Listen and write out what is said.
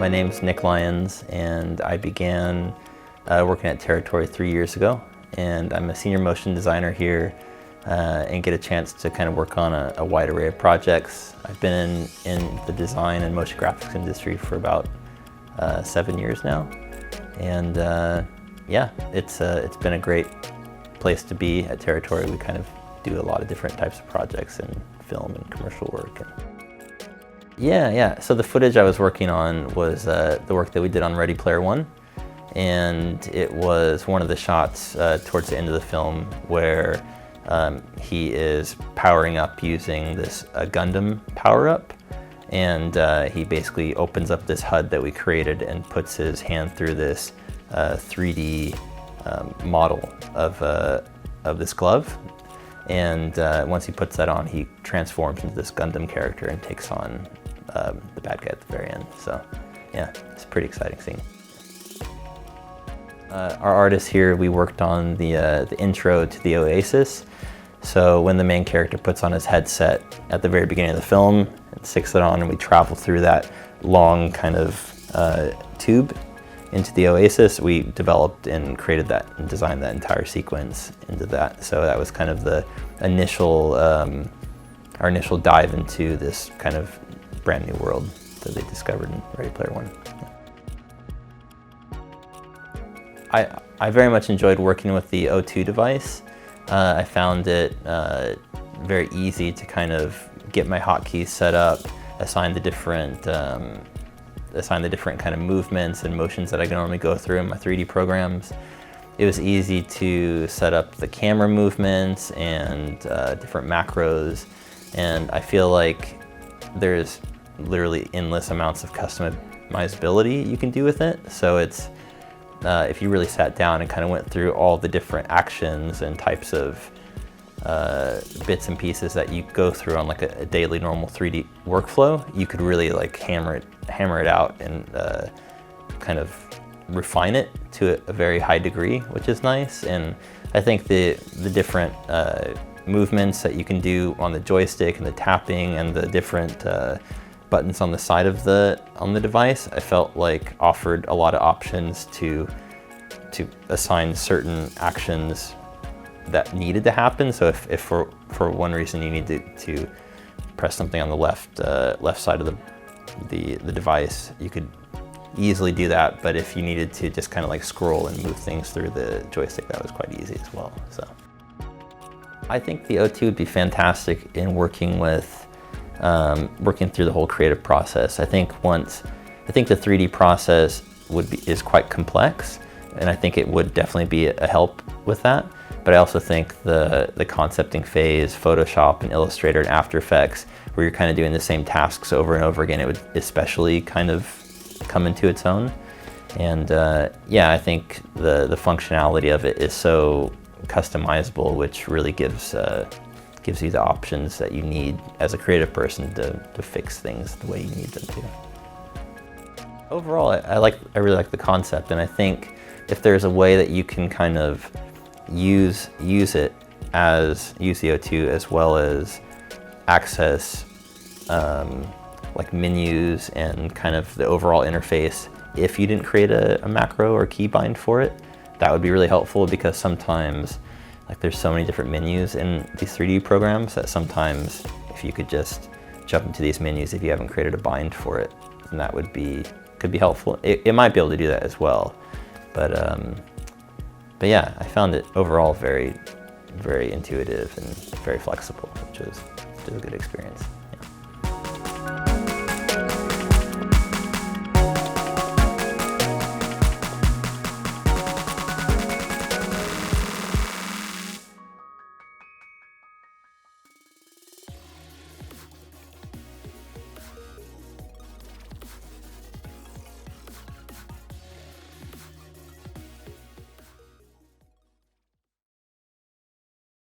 My name's Nick Lyons, and I began working at Territory 3 years ago. And I'm a senior motion designer here and get a chance to kind of work on a wide array of projects. I've been in the design and motion graphics industry for about 7 years now. And yeah, it's been a great place to be at Territory. We kind of do a lot of different types of projects in film and commercial work. Yeah. So the footage I was working on was the work that we did on Ready Player One. And it was one of the shots towards the end of the film where he is powering up using this Gundam power-up. And he basically opens up this HUD that we created and puts his hand through this 3D model of this glove. And once he puts that on, he transforms into this Gundam character and takes on the bad guy at the very end. So yeah, it's a pretty exciting scene. Our artists here, we worked on the intro to the Oasis. So when the main character puts on his headset at the very beginning of the film, and sticks it on, and we travel through that long kind of tube into the Oasis, we developed and created that and designed that entire sequence into that. So that was kind of the initial, our initial dive into this kind of brand new world that they discovered in Ready Player One. I very much enjoyed working with the O2 device. I found it very easy to kind of get my hotkeys set up, assign the different kind of movements and motions that I can normally go through in my 3D programs. It was easy to set up the camera movements and different macros, and I feel like there's literally endless amounts of customizability you can do with it. So it's if you really sat down and kind of went through all the different actions and types of bits and pieces that you go through on like a daily normal 3D workflow, you could really like hammer it out and kind of refine it to a very high degree, which is nice. And I think the different movements that you can do on the joystick and the tapping and the different buttons on the side of the device, I felt like offered a lot of options to assign certain actions that needed to happen. So if for one reason you needed to press something on the left side of the device, you could easily do that. But if you needed to just kind of like scroll and move things through the joystick, that was quite easy as well. So I think the O2 would be fantastic in working through the whole creative process. I think the 3D process is quite complex, and I think it would definitely be a help with that. But I also think the concepting phase, Photoshop and Illustrator and After Effects, where you're kind of doing the same tasks over and over again, it would especially kind of come into its own. And yeah, I think the functionality of it is so customizable, which really gives you the options that you need as a creative person to fix things the way you need them to. Overall, I really like the concept, and I think if there's a way that you can kind of use the O2 as well as access like menus and kind of the overall interface, if you didn't create a macro or keybind for it, that would be really helpful, because sometimes like there's so many different menus in these 3D programs that sometimes if you could just jump into these menus if you haven't created a bind for it, then that could be helpful. It might be able to do that as well, but yeah, I found it overall very, very intuitive and very flexible, which was a good experience.